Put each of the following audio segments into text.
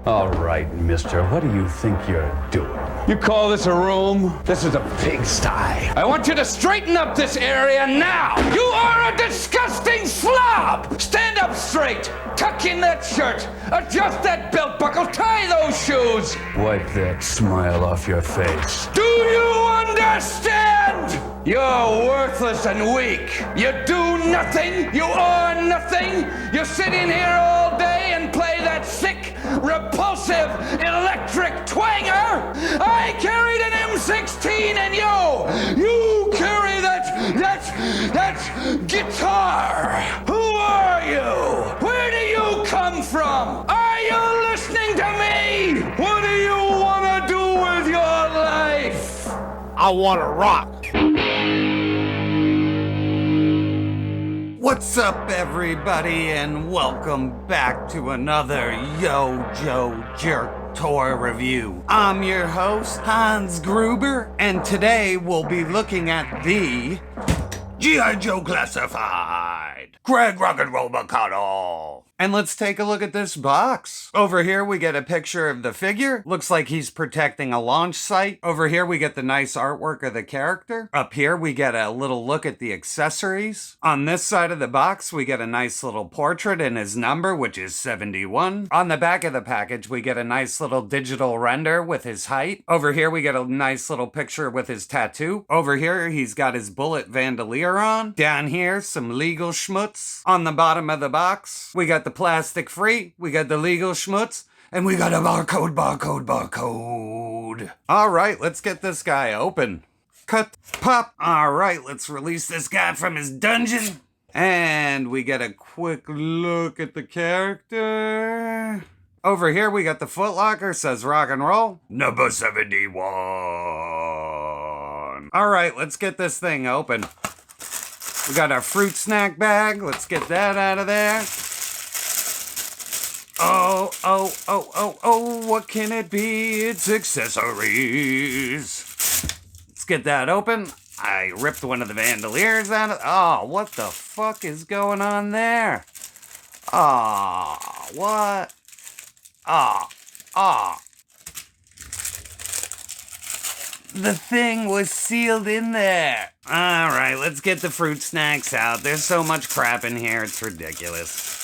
All right, mister, what do you think you're doing? You call this a room? This is a pigsty. I want you to straighten up this area now! You are a disgusting slob! Stand up straight! Tuck in that shirt! Adjust that belt buckle! Tie those shoes! Wipe that smile off your face. Do you understand? You're worthless and weak. You do nothing. You are nothing. You sit in here all day and play that sick, repulsive, electric twanger. I carried an M16 and you carry that guitar. Who are you? Where do you come from? Are you listening to me? What do you want to do with your life? I want to rock. What's up, everybody, and welcome back to another Yo Joe Jerk toy review. I'm your host, Hans Gruber, and today we'll be looking at the G.I. Joe Classified Greg Rock and Roll McConnell. And let's take a look at this box. Over here we get a picture of the figure. Looks like he's protecting a launch site. Over here we get the nice artwork of the character. Up here we get a little look at the accessories. On this side of the box we get a nice little portrait and his number, which is 71. On the back of the package we get a nice little digital render with his height. Over here we get a nice little picture with his tattoo. Over here he's got his bullet bandolier on. Down here some legal schmutz. On the bottom of the box we got the plastic free, we got the legal schmutz, and we got a barcode. All right, let's get this guy open. Cut, pop. All right, let's release this guy from his dungeon. And we get a quick look at the character. Over here, we got the footlocker, says rock and roll. Number 71. All right, let's get this thing open. We got our fruit snack bag. Let's get that out of there. Oh, what can it be? It's accessories. Let's get that open. I ripped one of the bandoliers out of... Oh, what the fuck is going on there? Oh, what? Oh. The thing was sealed in there. All right, let's get the fruit snacks out. There's so much crap in here, it's ridiculous.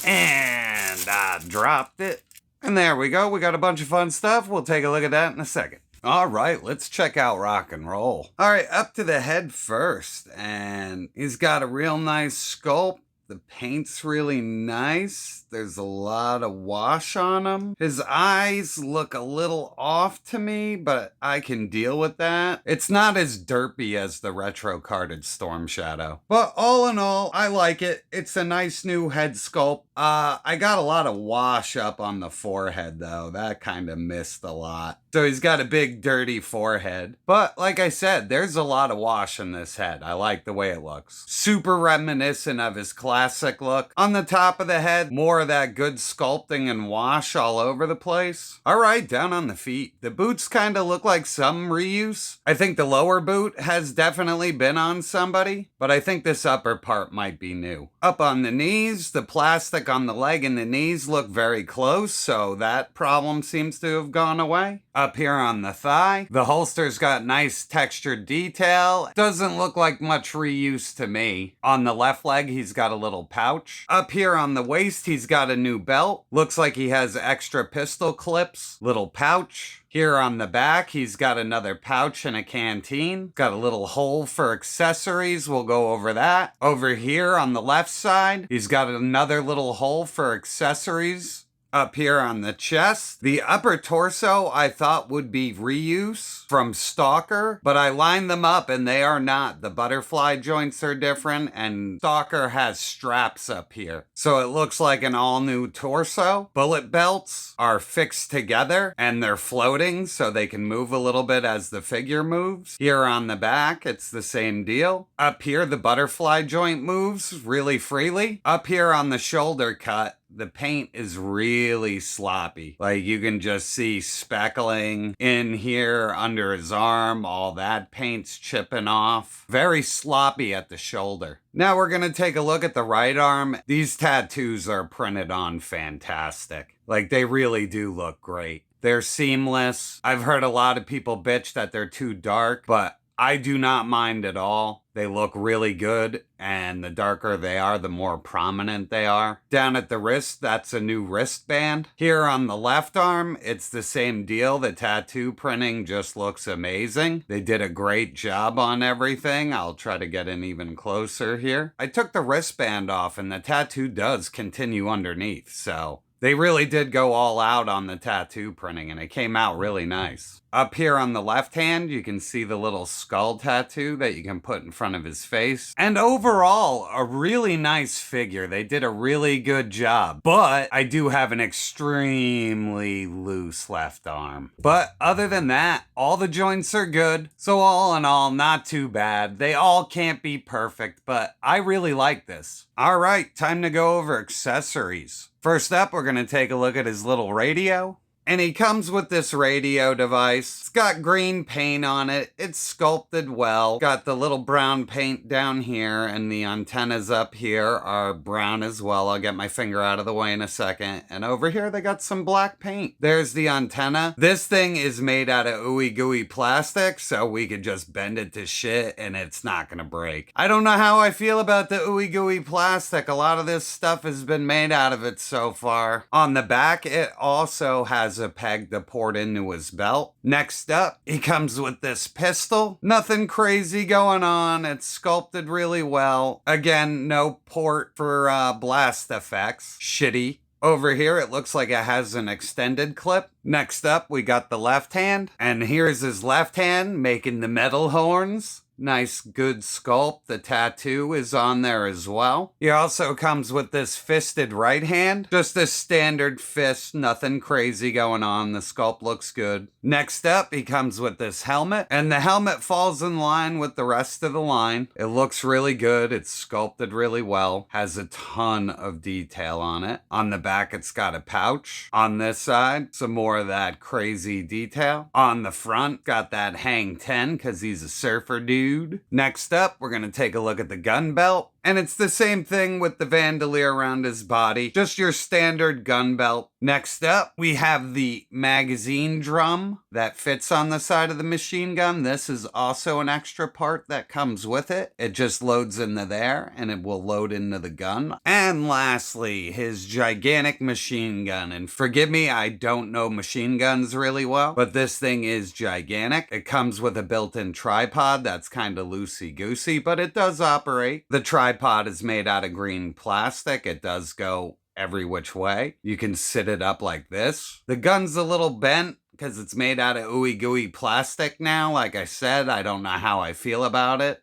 And I dropped it. And there we go. We got a bunch of fun stuff. We'll take a look at that in a second. All right, let's check out rock and roll. All right, up to the head first. And he's got a real nice sculpt. The paint's really nice. There's a lot of wash on him. His eyes look a little off to me, but I can deal with that. It's not as derpy as the retro-carded Storm Shadow. But all in all, I like it. It's a nice new head sculpt. I got a lot of wash up on the forehead, though. That kind of missed a lot. So he's got a big, dirty forehead. But like I said, there's a lot of wash in this head. I like the way it looks. Super reminiscent of his classic look. On the top of the head, more of that good sculpting and wash all over the place. All right, down on the feet. The boots kind of look like some reuse. I think the lower boot has definitely been on somebody, but I think this upper part might be new. Up on the knees, the plastic on the leg and the knees look very close, so that problem seems to have gone away. Up here on the thigh, the holster's got nice textured detail. Doesn't look like much reuse to me. On the left leg, he's got a little pouch. Up here on the waist, he's got a new belt. Looks like he has extra pistol clips. Little pouch. Here on the back, he's got another pouch and a canteen. Got a little hole for accessories. We'll go over that. Over here on the left side, he's got another little hole for accessories. Up here on the chest, the upper torso I thought would be reuse from Stalker, but I lined them up and they are not. The butterfly joints are different and Stalker has straps up here. So it looks like an all new torso. Bullet belts are fixed together and they're floating so they can move a little bit as the figure moves. Here on the back, it's the same deal. Up here, the butterfly joint moves really freely. Up here on the shoulder cut, the paint is really sloppy. Like you can just see speckling in here under his arm. All that paint's chipping off. Very sloppy at the shoulder. Now we're gonna take a look at the right arm. These tattoos are printed on fantastic. Like, they really do look great. They're seamless. I've heard a lot of people bitch that they're too dark, but I do not mind at all. They look really good, and the darker they are, the more prominent they are. Down at the wrist, that's a new wristband. Here on the left arm, it's the same deal. The tattoo printing just looks amazing. They did a great job on everything. I'll try to get in even closer here. I took the wristband off, and the tattoo does continue underneath, so they really did go all out on the tattoo printing, and it came out really nice. Up here on the left hand, you can see the little skull tattoo that you can put in front of his face. And overall, a really nice figure. They did a really good job. But I do have an extremely loose left arm. But other than that, all the joints are good. So all in all, not too bad. They all can't be perfect, but I really like this. All right, time to go over accessories. First up, we're going to take a look at his little radio. And he comes with this radio device. It's got green paint on it. It's sculpted well. Got the little brown paint down here, and the antennas up here are brown as well. I'll get my finger out of the way in a second. And over here, they got some black paint. There's the antenna. This thing is made out of ooey gooey plastic, so we could just bend it to shit and it's not gonna break. I don't know how I feel about the ooey gooey plastic. A lot of this stuff has been made out of it so far. On the back, it also has a peg to port into his belt. Next up, he comes with this pistol. Nothing crazy going on. It's sculpted really well. Again, no port for blast effects. Shitty. Over here, it looks like it has an extended clip. Next up, we got the left hand. And here's his left hand making the metal horns. Nice, good sculpt. The tattoo is on there as well. He also comes with this fisted right hand. Just a standard fist, nothing crazy going on. The sculpt looks good. Next up, he comes with this helmet. And the helmet falls in line with the rest of the line. It looks really good. It's sculpted really well. Has a ton of detail on it. On the back, it's got a pouch. On this side, some more of that crazy detail. On the front, got that hang 10 because he's a surfer dude. Next up, we're going to take a look at the gun belt. And it's the same thing with the bandolier around his body. Just your standard gun belt. Next up, we have the magazine drum that fits on the side of the machine gun. This is also an extra part that comes with it. It just loads into there and it will load into the gun. And lastly, his gigantic machine gun. And forgive me, I don't know machine guns really well, but this thing is gigantic. It comes with a built-in tripod that's kind of loosey-goosey, but it does operate. The tripod is made out of green plastic. It does go every which way. You can sit it up like this. The gun's a little bent because it's made out of ooey gooey plastic now. Like I said, I don't know how I feel about it.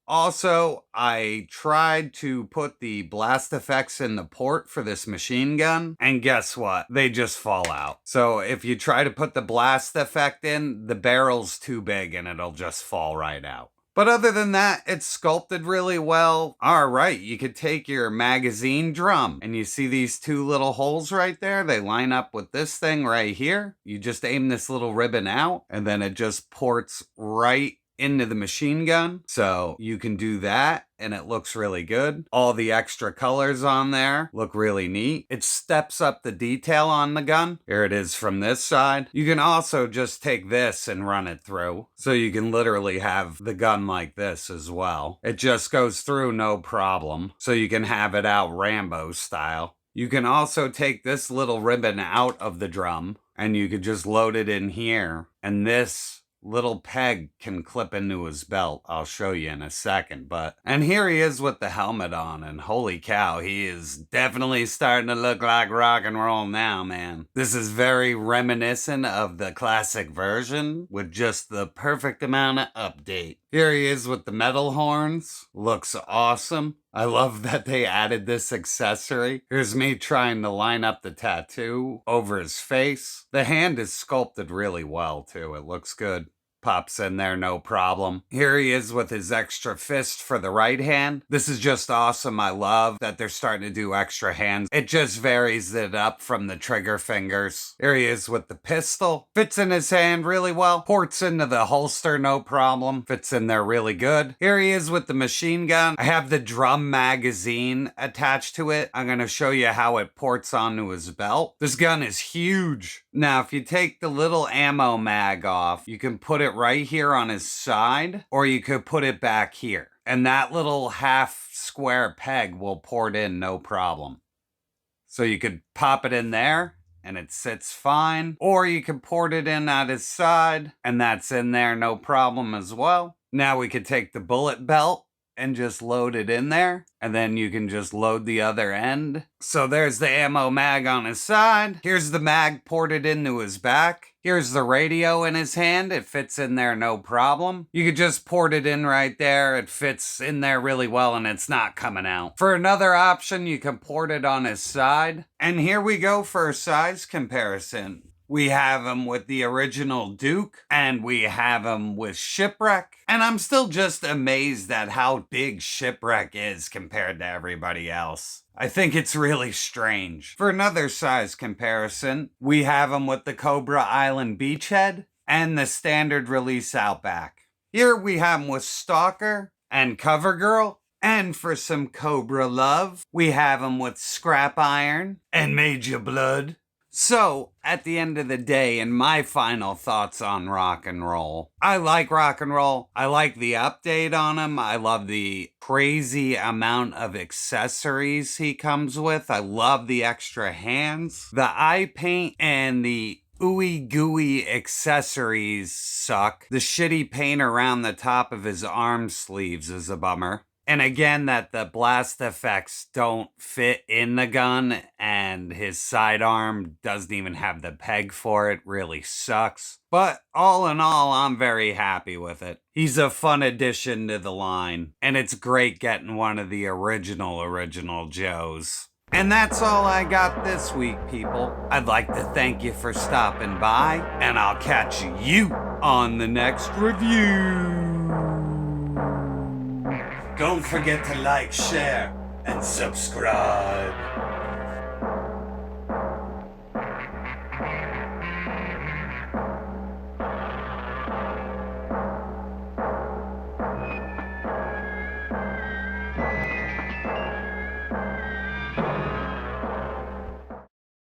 Also, I tried to put the blast effects in the port for this machine gun, and guess what? They just fall out. So if you try to put the blast effect in, the barrel's too big and it'll just fall right out. But other than that, it's sculpted really well. All right, you could take your magazine drum, and you see these two little holes right there? They line up with this thing right here. You just aim this little ribbon out, and then it just ports right into the machine gun. So you can do that and it looks really good. All the extra colors on there look really neat. It steps up the detail on the gun. Here it is from this side. You can also just take this and run it through. So you can literally have the gun like this as well. It just goes through no problem. So you can have it out Rambo style. You can also take this little ribbon out of the drum and you could just load it in here. And this little peg can clip into his belt. I'll show you in a second, and here he is with the helmet on, and holy cow, he is definitely starting to look like rock and roll now, man. This is very reminiscent of the classic version with just the perfect amount of update. Here he is with the metal horns. Looks awesome. I love that they added this accessory. Here's me trying to line up the tattoo over his face. The hand is sculpted really well, too. It looks good. pops in there no problem. Here he is with his extra fist for the right hand. This is just awesome. I love that they're starting to do extra hands. It just varies it up from the trigger fingers. Here he is with the pistol. Fits in his hand really well. Ports into the holster no problem. Fits in there really good. Here he is with the machine gun. I have the drum magazine attached to it. I'm going to show you how it ports onto his belt. This gun is huge. Now, if you take the little ammo mag off, you can put it right here on his side, or you could put it back here. And that little half square peg will port in no problem. So you could pop it in there and it sits fine, or you can port it in at his side and that's in there no problem as well. Now we could take the bullet belt and just load it in there, and then you can just load the other end. So there's the ammo mag on his side. Here's the mag ported into his back. Here's the radio in his hand. It fits in there no problem. You could just port it in right there. It fits in there really well and it's not coming out. For another option, you can port it on his side. And here we go for a size comparison. We have him with the original Duke, and we have him with Shipwreck. And I'm still just amazed at how big Shipwreck is compared to everybody else. I think it's really strange. For another size comparison, we have him with the Cobra Island Beachhead and the standard release Outback. Here we have him with Stalker and Covergirl. And for some Cobra love, we have him with Scrap Iron and Major Blood. So, at the end of the day, and my final thoughts on rock and roll, I like rock and roll. I like the update on him. I love the crazy amount of accessories he comes with. I love the extra hands. The eye paint and the ooey gooey accessories suck. The shitty paint around the top of his arm sleeves is a bummer. And again, that the blast effects don't fit in the gun and his sidearm doesn't even have the peg for it really sucks. But all in all, I'm very happy with it. He's a fun addition to the line, and it's great getting one of the original Joes. And that's all I got this week, people. I'd like to thank you for stopping by, and I'll catch you on the next review. Don't forget to like, share, and subscribe.